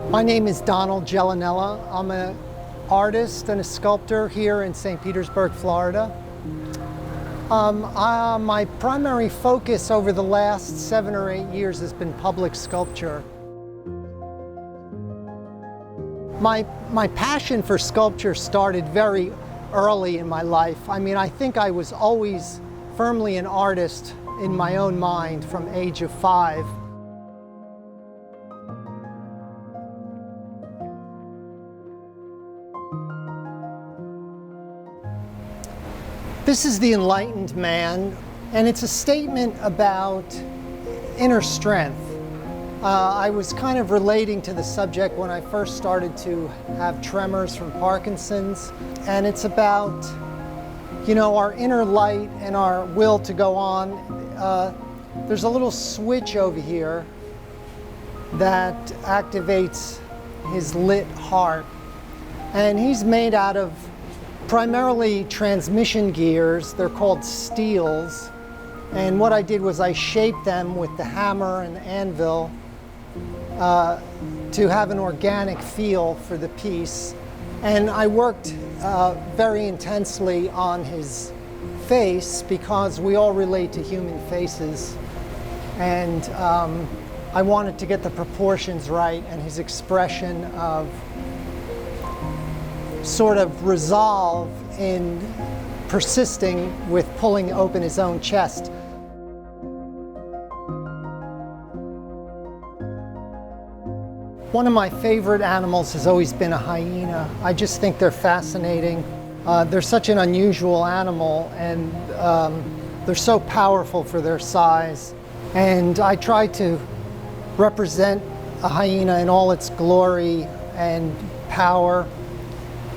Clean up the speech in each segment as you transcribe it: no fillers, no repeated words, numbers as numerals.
My name is Donald Gellinella. I'm an artist and a sculptor here in St. Petersburg, Florida. My primary focus over the last 7 or 8 years has been public sculpture. My passion for sculpture started very early in my life. I think I was always firmly an artist in my own mind from age of 5. This is The Enlightened Man, and it's a statement about inner strength. I was kind of relating to the subject when I first started to have tremors from Parkinson's, and it's about, our inner light and our will to go on. There's a little switch over here that activates his lit heart, and he's made out of primarily transmission gears. They're called steels, and what I did was I shaped them with the hammer and anvil to have an organic feel for the piece. And I worked very intensely on his face because we all relate to human faces, and I wanted to get the proportions right and his expression of sort of resolve in persisting with pulling open his own chest. One of my favorite animals has always been a hyena. I just think they're fascinating. They're such an unusual animal, and they're so powerful for their size. And I try to represent a hyena in all its glory and power.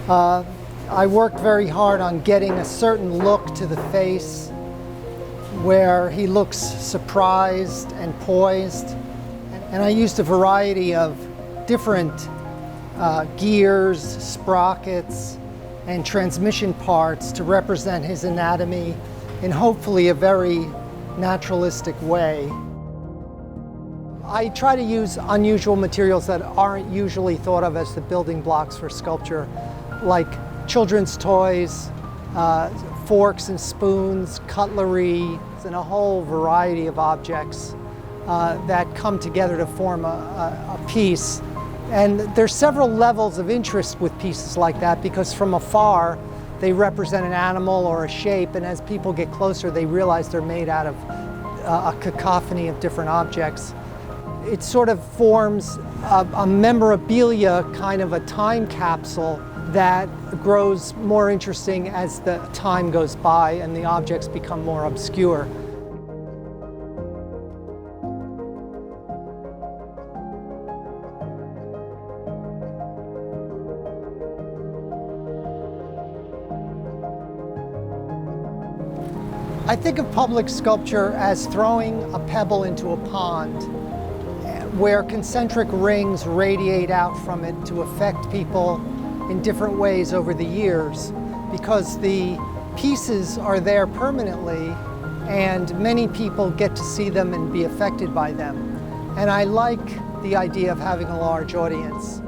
I worked very hard on getting a certain look to the face where he looks surprised and poised. And I used a variety of different gears, sprockets, and transmission parts to represent his anatomy in hopefully a very naturalistic way. I try to use unusual materials that aren't usually thought of as the building blocks for sculpture, like children's toys, forks and spoons, cutlery, and a whole variety of objects that come together to form a piece. And there's several levels of interest with pieces like that, because from afar they represent an animal or a shape, and as people get closer they realize they're made out of a cacophony of different objects. It sort of forms a memorabilia, kind of a time capsule that grows more interesting as the time goes by and the objects become more obscure. I think of public sculpture as throwing a pebble into a pond where concentric rings radiate out from it to affect people in different ways over the years, because the pieces are there permanently and many people get to see them and be affected by them. And I like the idea of having a large audience.